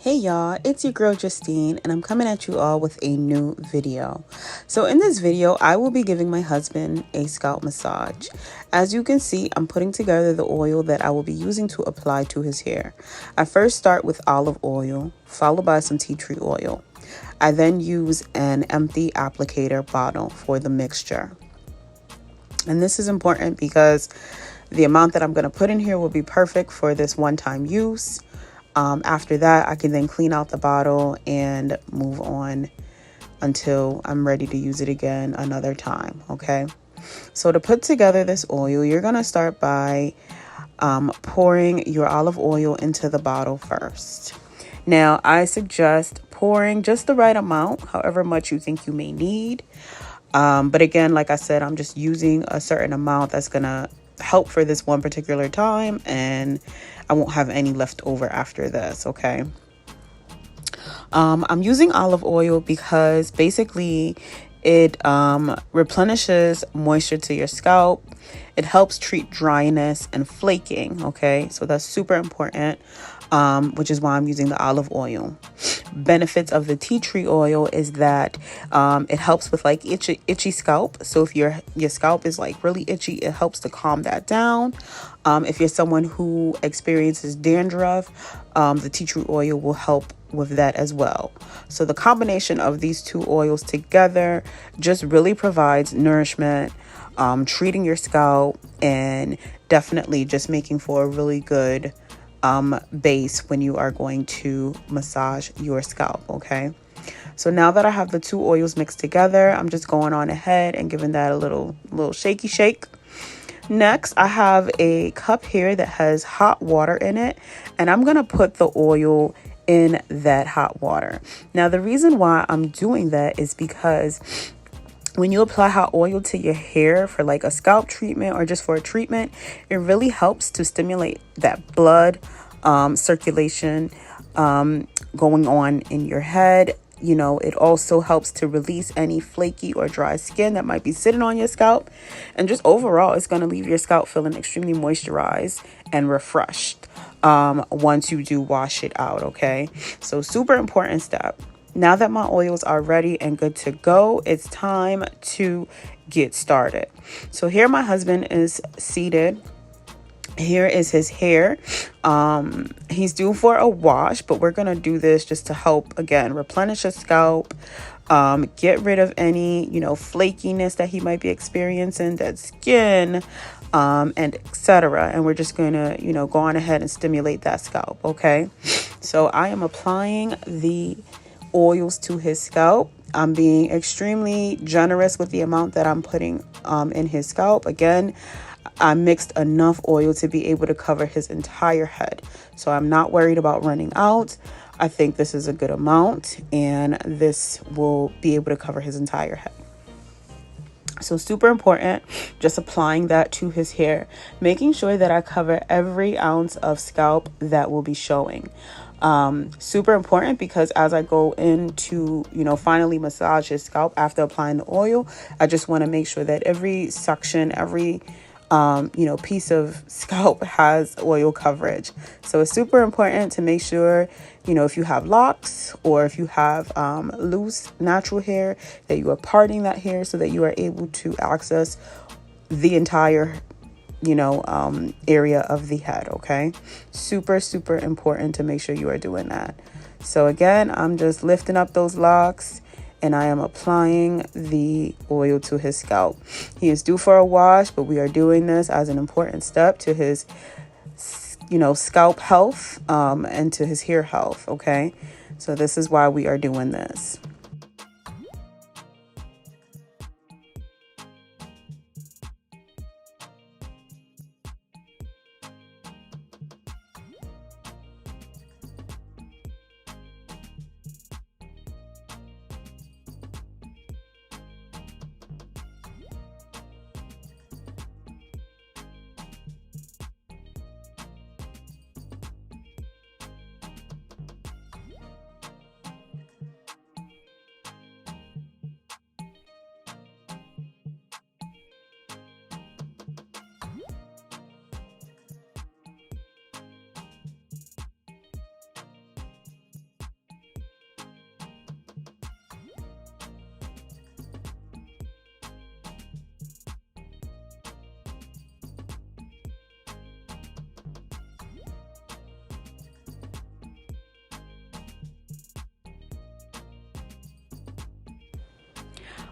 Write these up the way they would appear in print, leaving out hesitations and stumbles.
Hey y'all, it's your girl Justine, and I'm coming at you all with a new video. So in this video, I will be giving my husband a scalp massage. As you can see, I'm putting together the oil that I will be using to apply to his hair. I first start with olive oil, followed by some tea tree oil. I then use an empty applicator bottle for the mixture. And this is important because the amount that I'm going to put in here will be perfect for this one-time use. After that, I can then clean out the bottle and move on until I'm ready to use it again another time. Okay. So to put together this oil, you're going to start by pouring your olive oil into the bottle first. Now, I suggest pouring just the right amount, however much you think you may need. But again, like I said, I'm just using a certain amount that's going to help for this one particular time, and I won't have any left over after this. Okay. I'm using olive oil because basically it replenishes moisture to your scalp. It helps treat dryness and flaking. Okay, so that's super important, which is why I'm using the olive oil. Benefits of the tea tree oil is that it helps with like itchy scalp. So if your scalp is like really itchy, it helps to calm that down. If you're someone who experiences dandruff, the tea tree oil will help with that as well. So the combination of these two oils together just really provides nourishment, treating your scalp, and definitely just making for a really good base when you are going to massage your scalp. Okay, so now that I have the two oils mixed together, I'm just going on ahead and giving that a little shaky shake. Next, I have a cup here that has hot water in it, and I'm gonna put the oil in that hot water. Now, the reason why I'm doing that is because when you apply hot oil to your hair for like a scalp treatment or just for a treatment, it really helps to stimulate that blood circulation going on in your head. You know, it also helps to release any flaky or dry skin that might be sitting on your scalp. And just overall, it's going to leave your scalp feeling extremely moisturized and refreshed once you do wash it out. Okay, so super important step. Now that my oils are ready and good to go, it's time to get started. So here my husband is seated. Here is his hair. He's due for a wash, but we're going to do this just to help, again, replenish his scalp, get rid of any, flakiness that he might be experiencing, dead skin, and etc. And we're just going to, go on ahead and stimulate that scalp. Okay. So I am applying the oils to his scalp. I'm being extremely generous with the amount that I'm putting in his scalp. Again, I mixed enough oil to be able to cover his entire head. So I'm not worried about running out. I think this is a good amount, and this will be able to cover his entire head. So super important, just applying that to his hair, making sure that I cover every ounce of scalp that will be showing. Super important because as I go into, finally massage his scalp after applying the oil, I just want to make sure that every suction, every piece of scalp has oil coverage. So it's super important to make sure, if you have locks or if you have loose natural hair, that you are parting that hair so that you are able to access the entire, area of the head. Okay. Super, super important to make sure you are doing that. So again, I'm just lifting up those locks, and I am applying the oil to his scalp. He is due for a wash, but we are doing this as an important step to his, scalp health, and to his hair health. Okay. So this is why we are doing this.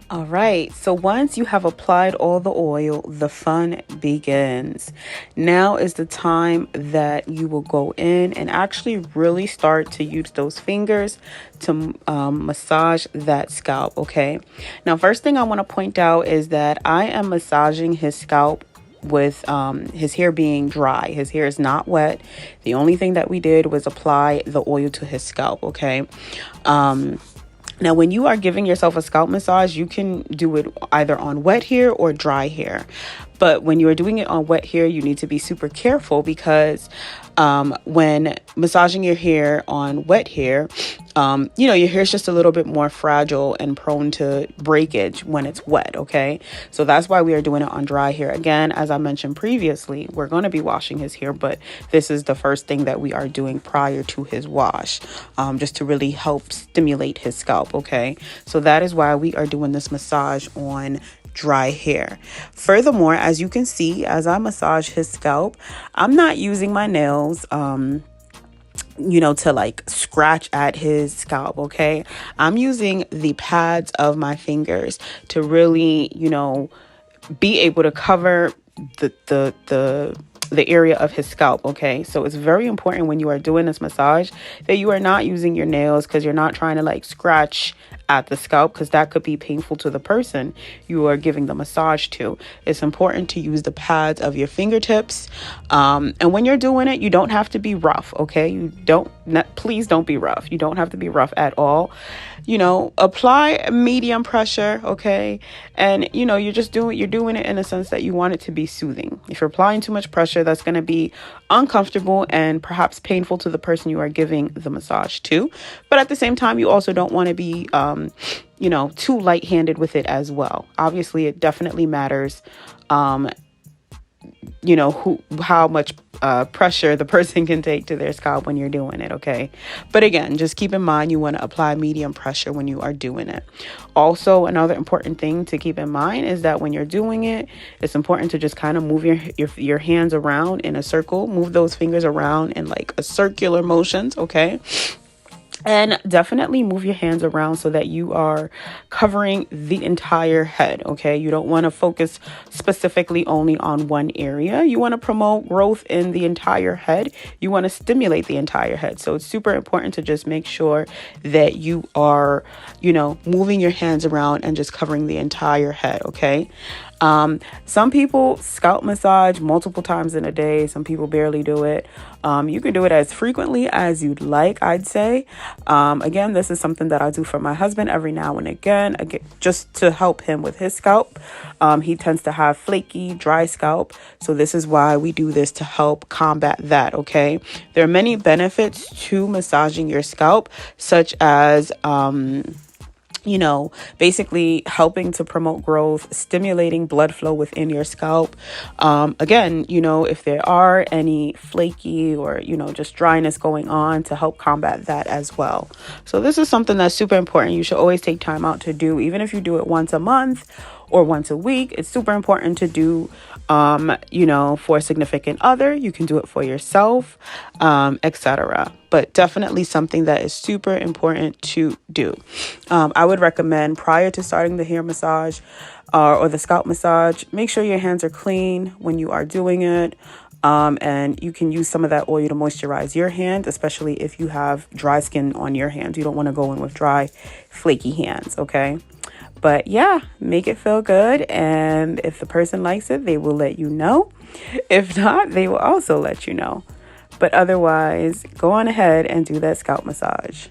All right, so once you have applied all the oil, the fun begins. Now is the time that you will go in and actually really start to use those fingers to massage that scalp, okay? Now, first thing I want to point out is that I am massaging his scalp with his hair being dry. His hair is not wet. The only thing that we did was apply the oil to his scalp, okay? Now, when you are giving yourself a scalp massage, you can do it either on wet hair or dry hair. But when you are doing it on wet hair, you need to be super careful because when massaging your hair on wet hair, your hair is just a little bit more fragile and prone to breakage when it's wet. Okay. So that's why we are doing it on dry hair. Again, as I mentioned previously, we're going to be washing his hair, but this is the first thing that we are doing prior to his wash, just to really help stimulate his scalp. Okay. So that is why we are doing this massage on dry hair. Furthermore, as you can see, as I massage his scalp, I'm not using my nails, to like scratch at his scalp. Okay. I'm using the pads of my fingers to really, be able to cover the area of his scalp. Okay. So it's very important when you are doing this massage that you are not using your nails, because you're not trying to like scratch at the scalp, because that could be painful to the person you are giving the massage to. It's important to use the pads of your fingertips. And when you're doing it, you don't have to be rough. Okay. Please don't be rough. You don't have to be rough at all. Apply medium pressure. Okay. And you're doing it in a sense that you want it to be soothing. If you're applying too much pressure, that's going to be uncomfortable and perhaps painful to the person you are giving the massage to. But at the same time, you also don't want to be, too light-handed with it as well. Obviously, it definitely matters, how much pressure the person can take to their scalp when you're doing it. Okay. But again, just keep in mind, you want to apply medium pressure when you are doing it. Also, another important thing to keep in mind is that when you're doing it, it's important to just kind of move your hands around in a circle, move those fingers around in like a circular motions. Okay. And definitely move your hands around so that you are covering the entire head. Okay. You don't want to focus specifically only on one area. You want to promote growth in the entire head. You want to stimulate the entire head. So it's super important to just make sure that you are, moving your hands around and just covering the entire head. Okay. Some people scalp massage multiple times in a day. Some people barely do it. You can do it as frequently as you'd like, I'd say. Again, this is something that I do for my husband every now and again, just to help him with his scalp. He tends to have flaky, dry scalp. So this is why we do this, to help combat that. Okay. There are many benefits to massaging your scalp, such as, basically helping to promote growth, stimulating blood flow within your scalp. Again, if there are any flaky or, just dryness going on, to help combat that as well. So this is something that's super important. You should always take time out to do, even if you do it once a month or once a week. It's super important to do, for a significant other. You can do it for yourself, etc. But definitely something that is super important to do. I would recommend, prior to starting the hair massage or the scalp massage, make sure your hands are clean when you are doing it. And you can use some of that oil to moisturize your hand, especially if you have dry skin on your hands. You don't want to go in with dry, flaky hands. Okay. But yeah, make it feel good. And if the person likes it, they will let you know. If not, they will also let you know. But otherwise, go on ahead and do that scalp massage.